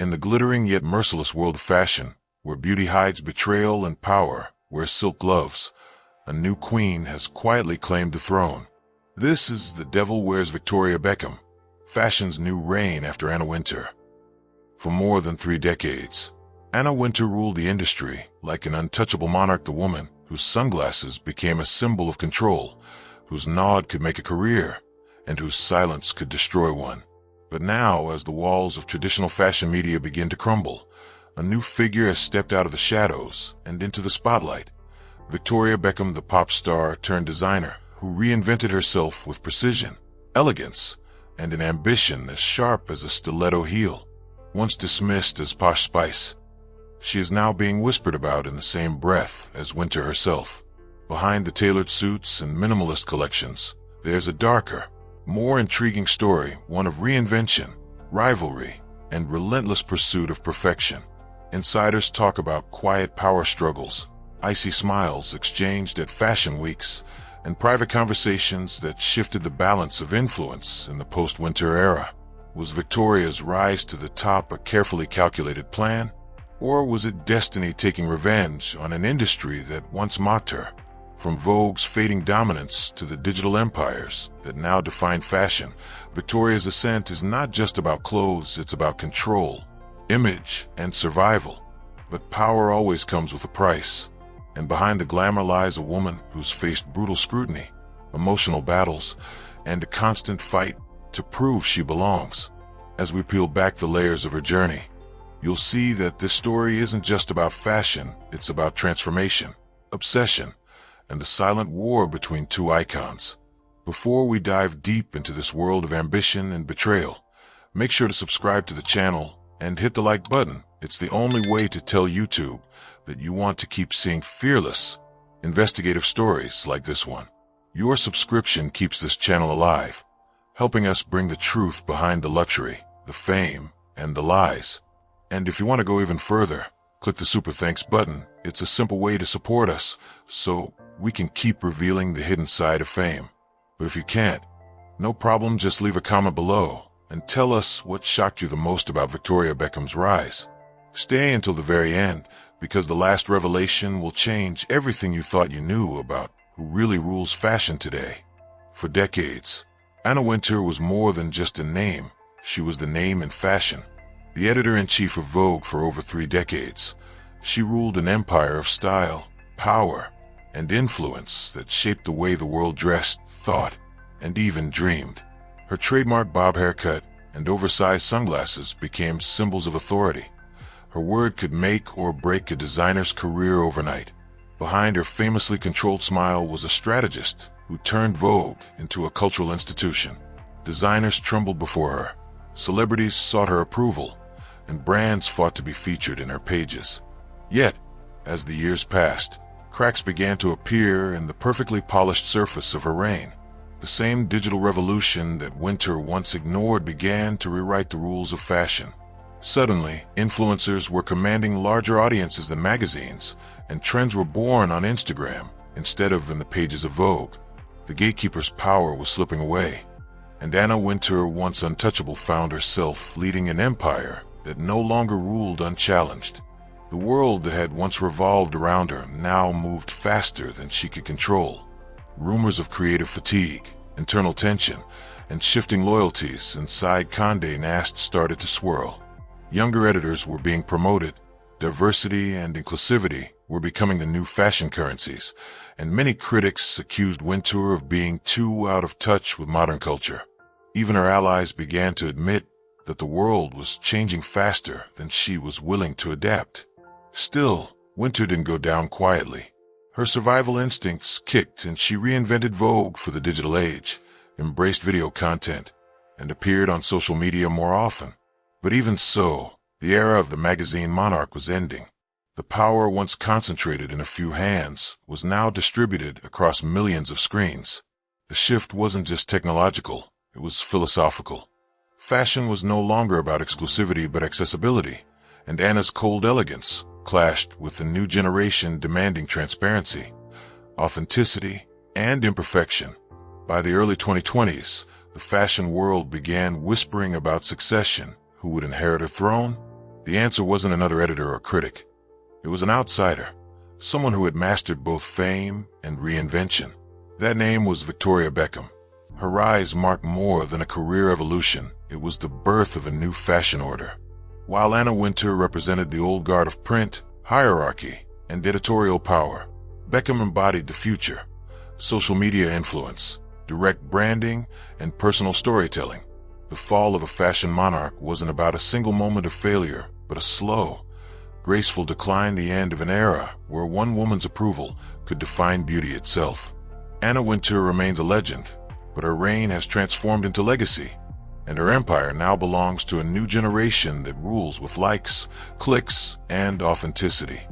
In the glittering yet merciless world of fashion, where beauty hides betrayal and power wears silk gloves, a new queen has quietly claimed the throne. This is The Devil Wears Victoria Beckham, fashion's new reign after Anna Wintour. For more than 3 decades, Anna Wintour ruled the industry like an untouchable monarch, the woman whose sunglasses became a symbol of control, whose nod could make a career, and whose silence could destroy one. But now, as the walls of traditional fashion media begin to crumble, a new figure has stepped out of the shadows and into the spotlight. Victoria Beckham, the pop star turned designer, who reinvented herself with precision, elegance, and an ambition as sharp as a stiletto heel. Once dismissed as posh spice, she is now being whispered about in the same breath as Wintour herself. Behind the tailored suits and minimalist collections, there's a darker, more intriguing story, one of reinvention, rivalry, and relentless pursuit of perfection. Insiders talk about quiet power struggles, icy smiles exchanged at fashion weeks, and private conversations that shifted the balance of influence in the post-Wintour era. Was Victoria's rise to the top a carefully calculated plan? Or was it destiny taking revenge on an industry that once mocked her? From Vogue's fading dominance to the digital empires that now define fashion, Victoria's ascent is not just about clothes, it's about control, image, and survival. But power always comes with a price, and behind the glamour lies a woman who's faced brutal scrutiny, emotional battles, and a constant fight to prove she belongs. As we peel back the layers of her journey, you'll see that this story isn't just about fashion, it's about transformation, obsession, and the silent war between two icons. Before we dive deep into this world of ambition and betrayal, make sure to subscribe to the channel and hit the like button. It's the only way to tell YouTube that you want to keep seeing fearless, investigative stories like this one. Your subscription keeps this channel alive, helping us bring the truth behind the luxury, the fame, and the lies. And if you want to go even further, click the super thanks button. It's a simple way to support us, so we can keep revealing the hidden side of fame. But if you can't, no problem, just leave a comment below and tell us what shocked you the most about Victoria Beckham's rise. Stay until the very end, because the last revelation will change everything you thought you knew about who really rules fashion today. For decades, Anna Wintour was more than just a name. She was the name in fashion. The editor-in-chief of Vogue for over 3 decades, she ruled an empire of style, power, and influence that shaped the way the world dressed, thought, and even dreamed. Her trademark bob haircut and oversized sunglasses became symbols of authority. Her word could make or break a designer's career overnight. Behind her famously controlled smile was a strategist who turned Vogue into a cultural institution. Designers trembled before her, celebrities sought her approval, and brands fought to be featured in her pages. Yet, as the years passed, cracks began to appear in the perfectly polished surface of her reign. The same digital revolution that Wintour once ignored began to rewrite the rules of fashion. Suddenly, influencers were commanding larger audiences than magazines, and trends were born on Instagram instead of in the pages of Vogue. The gatekeeper's power was slipping away, and Anna Wintour, once untouchable, found herself leading an empire that no longer ruled unchallenged. The world that had once revolved around her now moved faster than she could control. Rumors of creative fatigue, internal tension, and shifting loyalties inside Condé Nast started to swirl. Younger editors were being promoted, diversity and inclusivity were becoming the new fashion currencies, and many critics accused Wintour of being too out of touch with modern culture. Even her allies began to admit that the world was changing faster than she was willing to adapt. Still, Wintour didn't go down quietly. Her survival instincts kicked, and she reinvented Vogue for the digital age, embraced video content, and appeared on social media more often. But even so, the era of the magazine monarch was ending. The power once concentrated in a few hands was now distributed across millions of screens. The shift wasn't just technological, it was philosophical. Fashion was no longer about exclusivity but accessibility, and Anna's cold elegance clashed with the new generation demanding transparency, authenticity, and imperfection. By the early 2020s, the fashion world began whispering about succession, who would inherit her throne, The answer wasn't another editor or critic. It was an outsider, someone who had mastered both fame and reinvention. That name was Victoria Beckham. Her rise marked more than a career evolution. It was the birth of a new fashion order. While Anna Wintour represented the old guard of print, hierarchy, and editorial power, Beckham embodied the future: social media influence, direct branding, and personal storytelling. The fall of a fashion monarch wasn't about a single moment of failure, but a slow, graceful decline, the end of an era where one woman's approval could define beauty itself. Anna Wintour remains a legend, but her reign has transformed into legacy, and her empire now belongs to a new generation that rules with likes, clicks, and authenticity.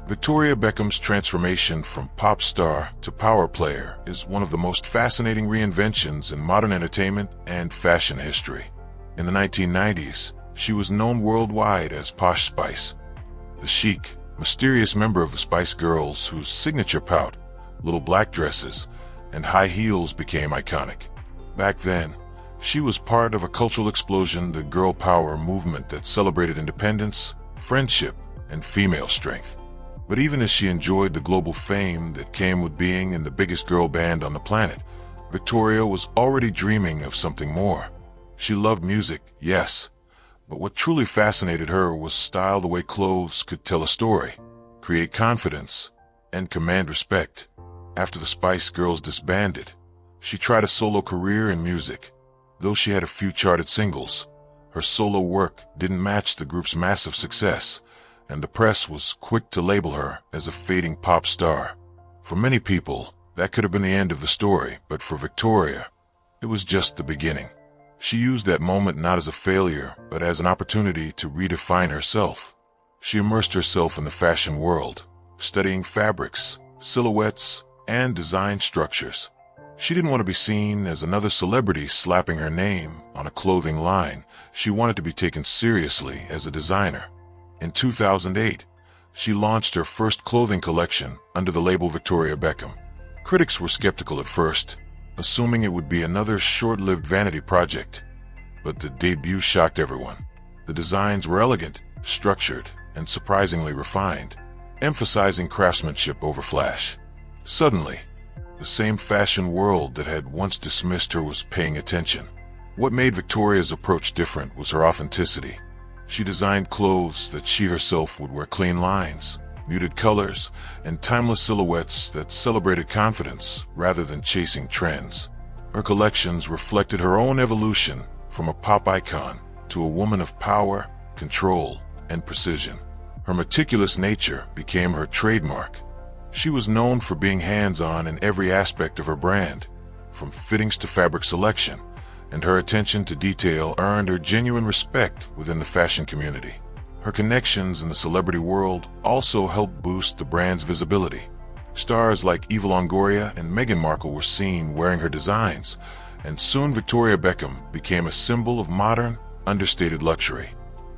Victoria Beckham's transformation from pop star to power player is one of the most fascinating reinventions in modern entertainment and fashion history. In the 1990s, she was known worldwide as Posh Spice, the chic, mysterious member of the Spice Girls whose signature pout, little black dresses, and high heels became iconic. Back then, she was part of a cultural explosion, the girl power movement that celebrated independence, friendship, and female strength. But even as she enjoyed the global fame that came with being in the biggest girl band on the planet, Victoria was already dreaming of something more. She loved music, yes, but what truly fascinated her was style, the way clothes could tell a story, create confidence, and command respect. After the Spice Girls disbanded, she tried a solo career in music. Though she had a few charted singles, her solo work didn't match the group's massive success, and the press was quick to label her as a fading pop star. For many people, that could have been the end of the story, but for Victoria, it was just the beginning. She used that moment not as a failure, but as an opportunity to redefine herself. She immersed herself in the fashion world, studying fabrics, silhouettes, and design structures. She didn't want to be seen as another celebrity slapping her name on a clothing line. She wanted to be taken seriously as a designer. In 2008, she launched her first clothing collection under the label Victoria Beckham. Critics were skeptical at first, assuming it would be another short-lived vanity project. But the debut shocked everyone. The designs were elegant, structured, and surprisingly refined, emphasizing craftsmanship over flash. Suddenly, the same fashion world that had once dismissed her was paying attention. What made Victoria's approach different was her authenticity. She designed clothes that she herself would wear: clean lines, muted colors, and timeless silhouettes that celebrated confidence rather than chasing trends. Her collections reflected her own evolution from a pop icon to a woman of power, control, and precision. Her meticulous nature became her trademark. She was known for being hands-on in every aspect of her brand, from fittings to fabric selection, and her attention to detail earned her genuine respect within the fashion community. Her connections in the celebrity world also helped boost the brand's visibility. Stars like Eva Longoria and Meghan Markle were seen wearing her designs, and soon Victoria Beckham became a symbol of modern, understated luxury.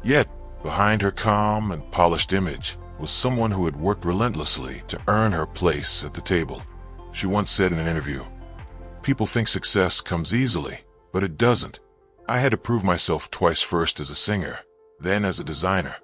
Yet, behind her calm and polished image was someone who had worked relentlessly to earn her place at the table. She once said in an interview, "People think success comes easily, but it doesn't. I had to prove myself twice, first as a singer, then as a designer."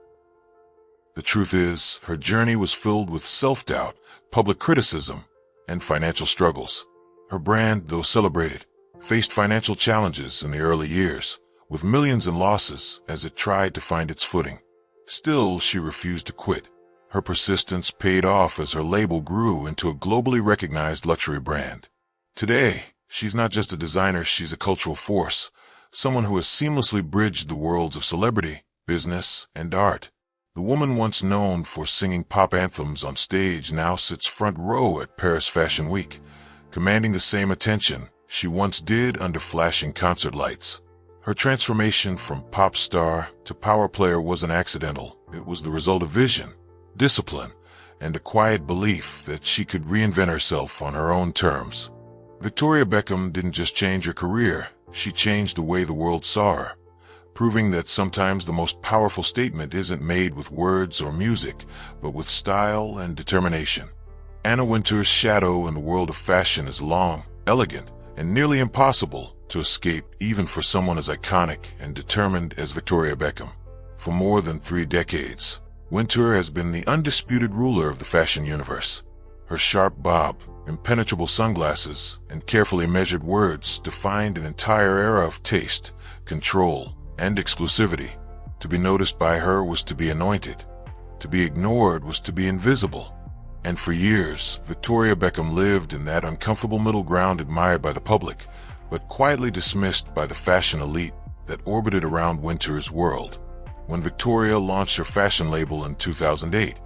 The truth is, her journey was filled with self-doubt, public criticism, and financial struggles. Her brand, though celebrated, faced financial challenges in the early years, with millions in losses as it tried to find its footing. Still, she refused to quit. Her persistence paid off as her label grew into a globally recognized luxury brand. Today, she's not just a designer, she's a cultural force, someone who has seamlessly bridged the worlds of celebrity, business, and art. The woman once known for singing pop anthems on stage now sits front row at Paris Fashion Week, commanding the same attention she once did under flashing concert lights. Her transformation from pop star to power player wasn't accidental. It was the result of vision, discipline, and a quiet belief that she could reinvent herself on her own terms. Victoria Beckham didn't just change her career, she changed the way the world saw her, proving that sometimes the most powerful statement isn't made with words or music, but with style and determination. Anna Wintour's shadow in the world of fashion is long, elegant, and nearly impossible to escape even for someone as iconic and determined as Victoria Beckham. For more than 3 decades, Wintour has been the undisputed ruler of the fashion universe. Her sharp bob, impenetrable sunglasses, and carefully measured words defined an entire era of taste, control, and exclusivity. To be noticed by her was to be anointed. To be ignored was to be invisible. And for years, Victoria Beckham lived in that uncomfortable middle ground admired by the public, but quietly dismissed by the fashion elite that orbited around Wintour's world. When Victoria launched her fashion label in 2008,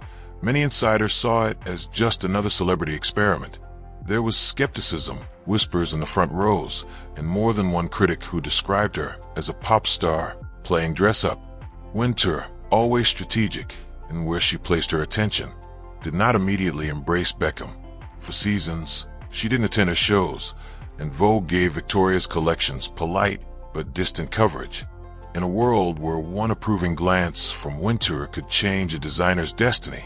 many insiders saw it as just another celebrity experiment. There was skepticism, whispers in the front rows, and more than one critic who described her as a pop star playing dress-up. Wintour, always strategic in where she placed her attention, did not immediately embrace Beckham. For seasons, she didn't attend her shows, and Vogue gave Victoria's collections polite but distant coverage. In a world where one approving glance from Wintour could change a designer's destiny,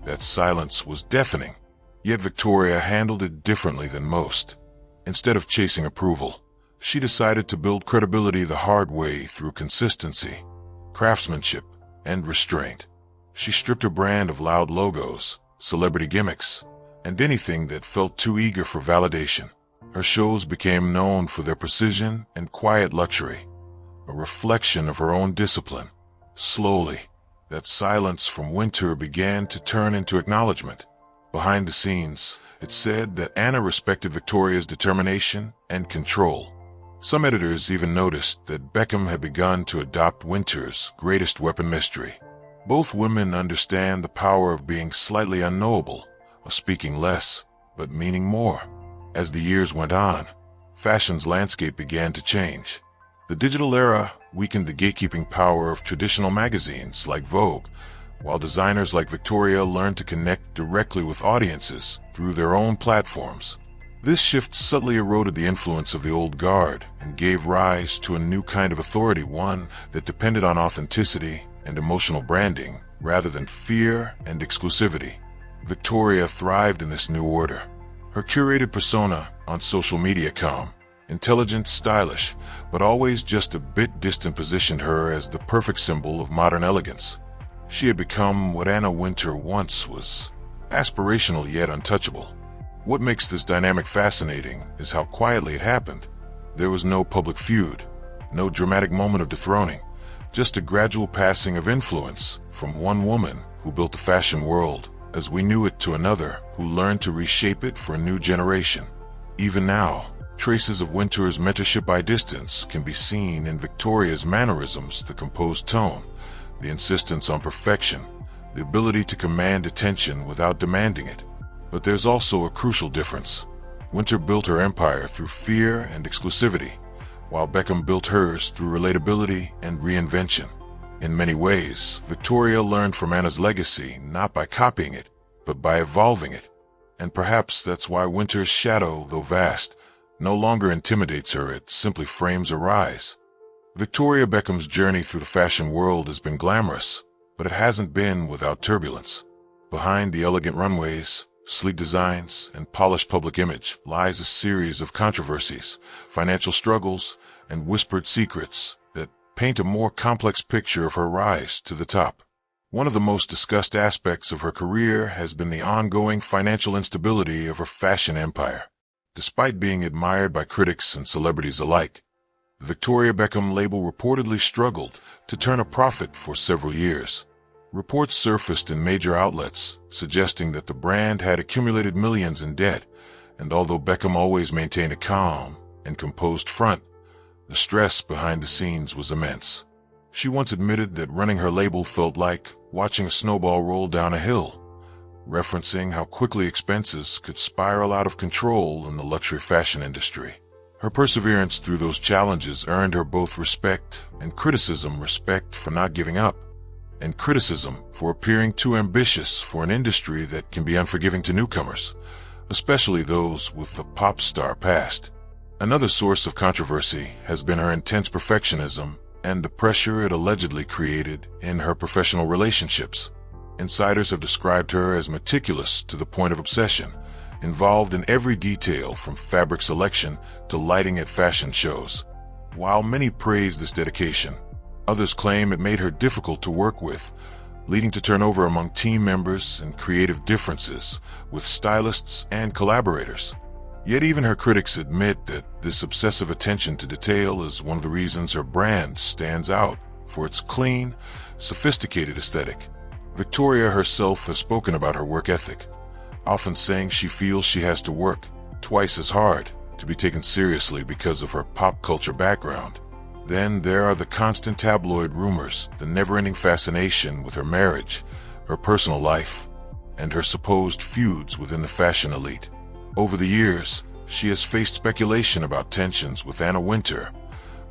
that silence was deafening. Yet Victoria handled it differently than most. Instead of chasing approval, she decided to build credibility the hard way through consistency, craftsmanship, and restraint. She stripped her brand of loud logos, celebrity gimmicks, and anything that felt too eager for validation. Her shows became known for their precision and quiet luxury, a reflection of her own discipline. Slowly, that silence from Wintour began to turn into acknowledgement. Behind the scenes, it said that Anna respected Victoria's determination and control. Some editors even noticed that Beckham had begun to adopt Wintour's greatest weapon mystery. Both women understand the power of being slightly unknowable, of speaking less, but meaning more. As the years went on, fashion's landscape began to change. The digital era weakened the gatekeeping power of traditional magazines like Vogue, while designers like Victoria learned to connect directly with audiences through their own platforms. This shift subtly eroded the influence of the old guard and gave rise to a new kind of authority, one that depended on authenticity and emotional branding rather than fear and exclusivity. Victoria thrived in this new order. Her curated persona on social media, calm, intelligent, stylish, but always just a bit distant, positioned her as the perfect symbol of modern elegance. She had become what Anna Wintour once was, aspirational yet untouchable. What makes this dynamic fascinating is how quietly it happened. There was no public feud, no dramatic moment of dethroning, just a gradual passing of influence from one woman who built the fashion world as we knew it to another who learned to reshape it for a new generation. Even now, traces of Wintour's mentorship by distance can be seen in Victoria's mannerisms, the composed tone, the insistence on perfection, the ability to command attention without demanding it. But there's also a crucial difference. Wintour built her empire through fear and exclusivity, while Beckham built hers through relatability and reinvention. In many ways, Victoria learned from Anna's legacy not by copying it, but by evolving it. And perhaps that's why Wintour's shadow, though vast, no longer intimidates her, it simply frames her rise. Victoria Beckham's journey through the fashion world has been glamorous, but it hasn't been without turbulence. Behind the elegant runways, sleek designs, and polished public image lies a series of controversies, financial struggles, and whispered secrets that paint a more complex picture of her rise to the top. One of the most discussed aspects of her career has been the ongoing financial instability of her fashion empire. Despite being admired by critics and celebrities alike, the Victoria Beckham label reportedly struggled to turn a profit for several years. Reports surfaced in major outlets suggesting that the brand had accumulated millions in debt, and although Beckham always maintained a calm and composed front, the stress behind the scenes was immense. She once admitted that running her label felt like watching a snowball roll down a hill, referencing how quickly expenses could spiral out of control in the luxury fashion industry. Her perseverance through those challenges earned her both respect and criticism: respect for not giving up, and criticism for appearing too ambitious for an industry that can be unforgiving to newcomers, especially those with a pop star past. Another source of controversy has been her intense perfectionism and the pressure it allegedly created in her professional relationships. Insiders have described her as meticulous to the point of obsession, involved in every detail from fabric selection to lighting at fashion shows. While many praise this dedication, Others claim it made her difficult to work with, leading to turnover among team members and creative differences with stylists and collaborators. Yet even her critics admit that this obsessive attention to detail is one of the reasons her brand stands out for its clean, sophisticated aesthetic. Victoria herself has spoken about her work ethic, often saying she feels she has to work twice as hard to be taken seriously because of her pop culture background. Then there are the constant tabloid rumors, the never-ending fascination with her marriage, her personal life, and her supposed feuds within the fashion elite. Over the years, she has faced speculation about tensions with Wintour,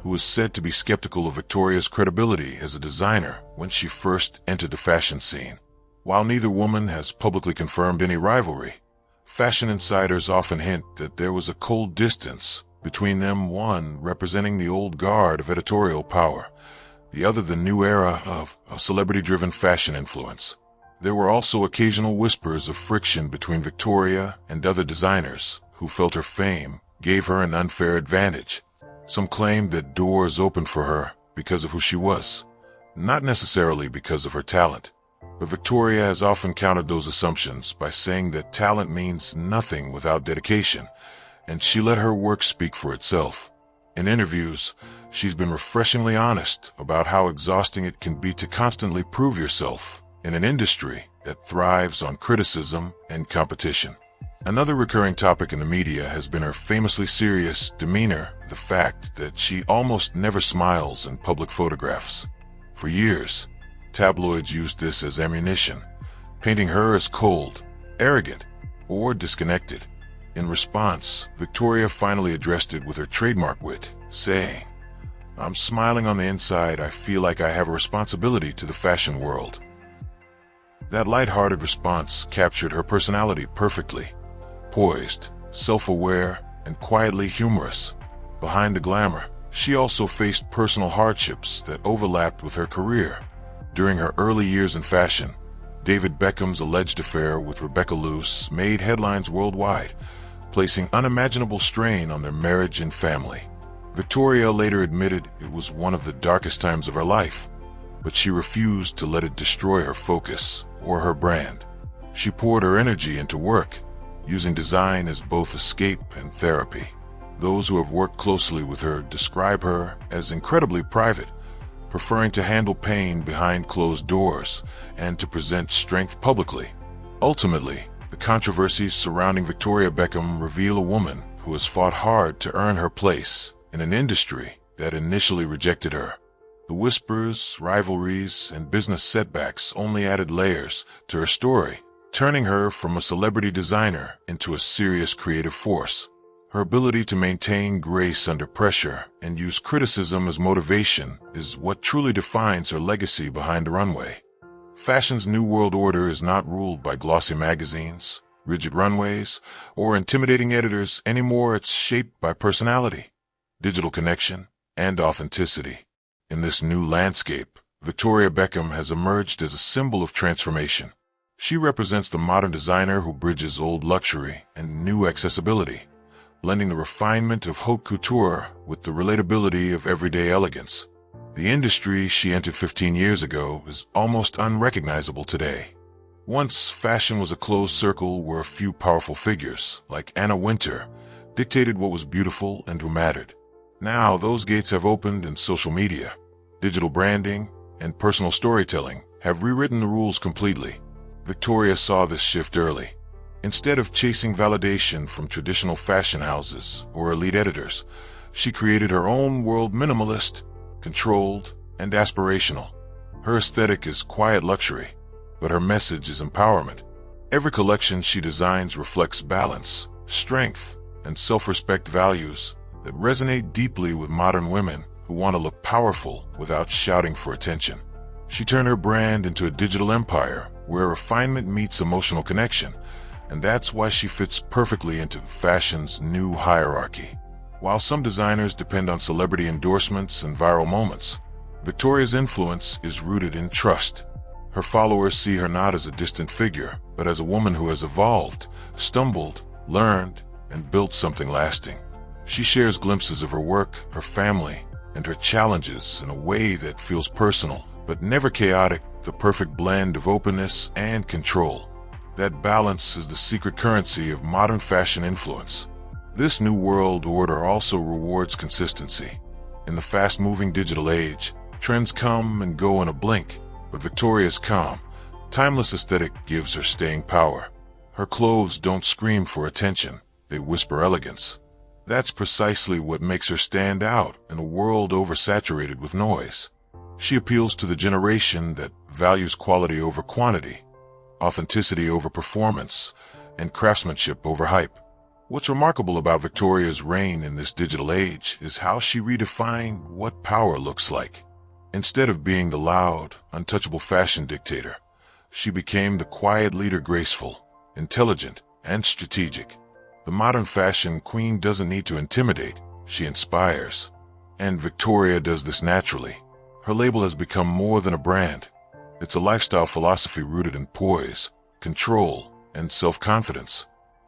who is said to be skeptical of Victoria's credibility as a designer when she first entered the fashion scene. While neither woman has publicly confirmed any rivalry, fashion insiders often hint that there was a cold distance between them, one representing the old guard of editorial power, the other the new era of celebrity-driven fashion influence. There were also occasional whispers of friction between Victoria and other designers who felt her fame gave her an unfair advantage. Some claimed that doors opened for her because of who she was, not necessarily because of her talent. But Victoria has often countered those assumptions by saying that talent means nothing without dedication, and she let her work speak for itself. In interviews, she's been refreshingly honest about how exhausting it can be to constantly prove yourself in an industry that thrives on criticism and competition. Another recurring topic in the media has been her famously serious demeanor, the fact that she almost never smiles in public photographs. For years, tabloids used this as ammunition, painting her as cold, arrogant, or disconnected. In response, Victoria finally addressed it with her trademark wit, saying, "I'm smiling on the inside. I feel like I have a responsibility to the fashion world." That lighthearted response captured her personality perfectly. Poised, self-aware, and quietly humorous. Behind the glamour, she also faced personal hardships that overlapped with her career. During her early years in fashion, David Beckham's alleged affair with Rebecca Luce made headlines worldwide, placing unimaginable strain on their marriage and family. Victoria later admitted it was one of the darkest times of her life, but she refused to let it destroy her focus or her brand. She poured her energy into work, using design as both escape and therapy. Those who have worked closely with her describe her as incredibly private, preferring to handle pain behind closed doors and to present strength publicly. Ultimately, the controversies surrounding Victoria Beckham reveal a woman who has fought hard to earn her place in an industry that initially rejected her. The whispers, rivalries, and business setbacks only added layers to her story, turning her from a celebrity designer into a serious creative force. Her ability to maintain grace under pressure and use criticism as motivation is what truly defines her legacy behind the runway. Fashion's new world order is not ruled by glossy magazines, rigid runways, or intimidating editors anymore. It's shaped by personality, digital connection, and authenticity. In this new landscape, Victoria Beckham has emerged as a symbol of transformation. She represents the modern designer who bridges old luxury and new accessibility, blending the refinement of haute couture with the relatability of everyday elegance. The industry she entered 15 years ago is almost unrecognizable today. Once fashion was a closed circle where a few powerful figures, like Wintour, dictated what was beautiful and who mattered. Now those gates have opened, and social media, digital branding, and personal storytelling have rewritten the rules completely. Victoria saw this shift early. Instead of chasing validation from traditional fashion houses or elite editors, she created her own world, minimalist, controlled, and aspirational. Her aesthetic is quiet luxury, but her message is empowerment. Every collection she designs reflects balance, strength, and self-respect values that resonate deeply with modern women who want to look powerful without shouting for attention. She turned her brand into a digital empire where refinement meets emotional connection, and that's why she fits perfectly into fashion's new hierarchy. While some designers depend on celebrity endorsements and viral moments, Victoria's influence is rooted in trust. Her followers see her not as a distant figure, but as a woman who has evolved, stumbled, learned, and built something lasting. She shares glimpses of her work, her family, and her challenges in a way that feels personal, but never chaotic, the perfect blend of openness and control. That balance is the secret currency of modern fashion influence. This new world order also rewards consistency. In the fast-moving digital age, trends come and go in a blink, but Victoria's calm, timeless aesthetic gives her staying power. Her clothes don't scream for attention, they whisper elegance. That's precisely what makes her stand out in a world oversaturated with noise. She appeals to the generation that values quality over quantity, authenticity over performance, and craftsmanship over hype. What's remarkable about Victoria's reign in this digital age is how she redefined what power looks like. Instead of being the loud, untouchable fashion dictator, she became the quiet leader, graceful, intelligent, and strategic. The modern fashion queen doesn't need to intimidate, she inspires. And Victoria does this naturally. Her label has become more than a brand. It's a lifestyle philosophy rooted in poise, control, and self-confidence.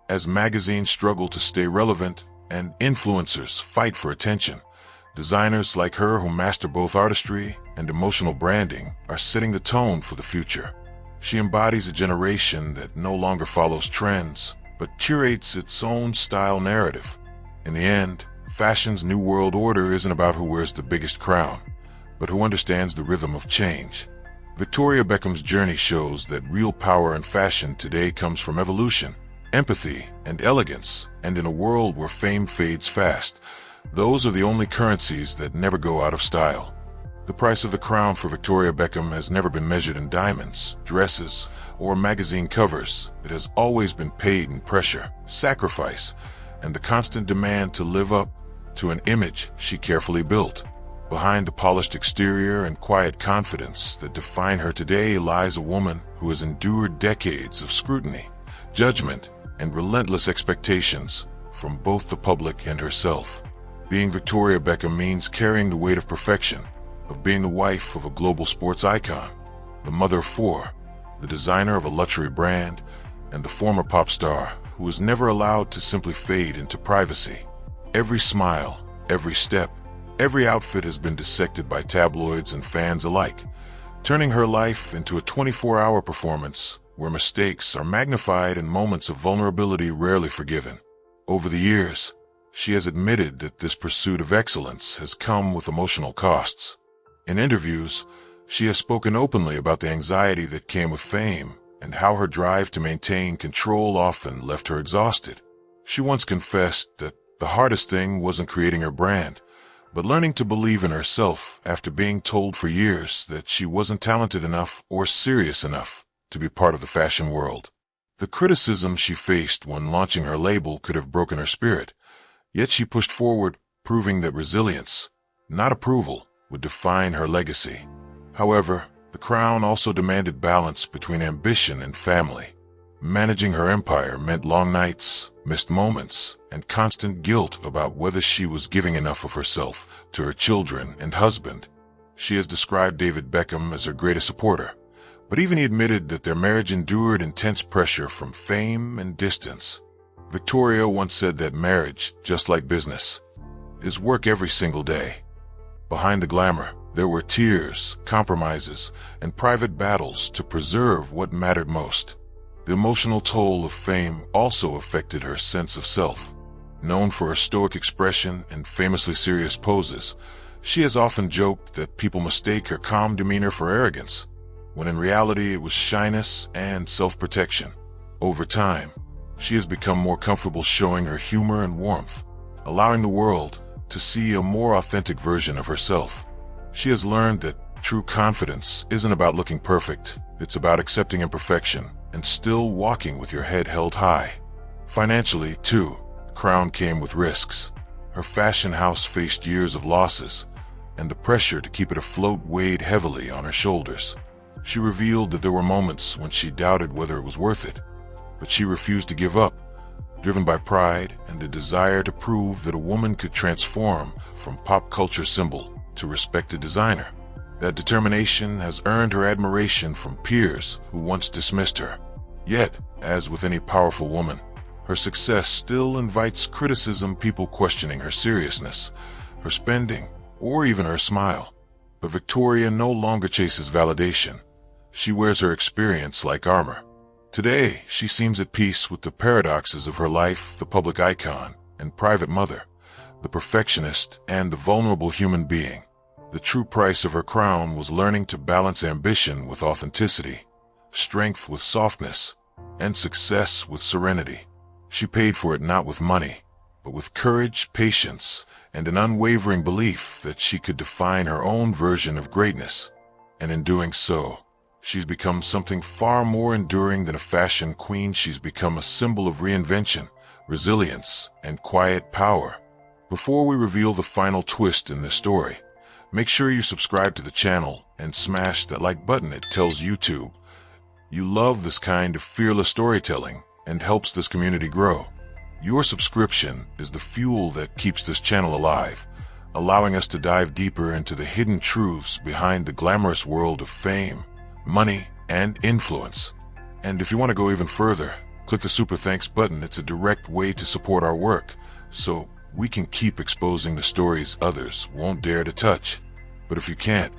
As magazines struggle to stay relevant and influencers fight for attention, designers like her who master both artistry and emotional branding are setting the tone for the future. She embodies a generation that no longer follows trends, but curates its own style narrative. In the end, fashion's new world order isn't about who wears the biggest crown, but who understands the rhythm of change. Victoria Beckham's journey shows that real power in fashion today comes from evolution, empathy, and elegance, and in a world where fame fades fast, those are the only currencies that never go out of style. The price of the crown for Victoria Beckham has never been measured in diamonds, dresses, or magazine covers. It has always been paid in pressure, sacrifice, and the constant demand to live up to an image she carefully built. Behind the polished exterior and quiet confidence that define her today lies a woman who has endured decades of scrutiny, judgment, and relentless expectations from both the public and herself. Being Victoria Beckham means carrying the weight of perfection, of being the wife of a global sports icon, the mother of four, the designer of a luxury brand, and the former pop star who was never allowed to simply fade into privacy. Every smile, every step, every outfit has been dissected by tabloids and fans alike, turning her life into a 24-hour performance where mistakes are magnified and moments of vulnerability rarely forgiven. Over the years, she has admitted that this pursuit of excellence has come with emotional costs. In interviews, she has spoken openly about the anxiety that came with fame and how her drive to maintain control often left her exhausted. She once confessed that the hardest thing wasn't creating her brand, but learning to believe in herself after being told for years that she wasn't talented enough or serious enough to be part of the fashion world. The criticism she faced when launching her label could have broken her spirit, yet she pushed forward, proving that resilience, not approval, would define her legacy. However, the crown also demanded balance between ambition and family. Managing her empire meant long nights, missed moments, and constant guilt about whether she was giving enough of herself to her children and husband. She has described David Beckham as her greatest supporter, but even he admitted that their marriage endured intense pressure from fame and distance. Victoria once said that marriage, just like business, is work every single day. Behind the glamour, there were tears, compromises, and private battles to preserve what mattered most. The emotional toll of fame also affected her sense of self. Known for her stoic expression and famously serious poses, she has often joked that people mistake her calm demeanor for arrogance, when in reality it was shyness and self-protection. Over time, she has become more comfortable showing her humor and warmth, allowing the world to see a more authentic version of herself. She has learned that true confidence isn't about looking perfect, it's about accepting imperfection and still walking with your head held high. Financially, too, the crown came with risks. Her fashion house faced years of losses, and the pressure to keep it afloat weighed heavily on her shoulders. She revealed that there were moments when she doubted whether it was worth it, but she refused to give up, driven by pride and a desire to prove that a woman could transform from pop culture symbol to respected designer. That determination has earned her admiration from peers who once dismissed her. Yet, as with any powerful woman, her success still invites criticism, people questioning her seriousness, her spending, or even her smile. But Victoria no longer chases validation. She wears her experience like armor. Today, she seems at peace with the paradoxes of her life, the public icon and private mother, the perfectionist and the vulnerable human being. The true price of her crown was learning to balance ambition with authenticity, strength with softness, and success with serenity. She paid for it not with money, but with courage, patience, and an unwavering belief that she could define her own version of greatness. And in doing so, she's become something far more enduring than a fashion queen. She's become a symbol of reinvention, resilience, and quiet power. Before we reveal the final twist in this story, make sure you subscribe to the channel and smash that like button. It tells YouTube you love this kind of fearless storytelling and helps this community grow. Your subscription is the fuel that keeps this channel alive, allowing us to dive deeper into the hidden truths behind the glamorous world of fame, money, and influence. And if you want to go even further, click the super thanks button. It's a direct way to support our work, so we can keep exposing the stories others won't dare to touch. But if you can't,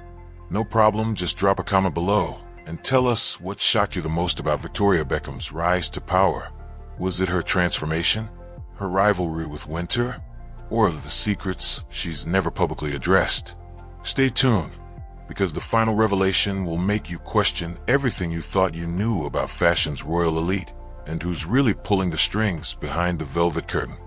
no problem, just drop a comment below and tell us what shocked you the most about Victoria Beckham's rise to power. Was it her transformation, her rivalry with Wintour, or the secrets she's never publicly addressed? Stay tuned, because the final revelation will make you question everything you thought you knew about fashion's royal elite and who's really pulling the strings behind the velvet curtain.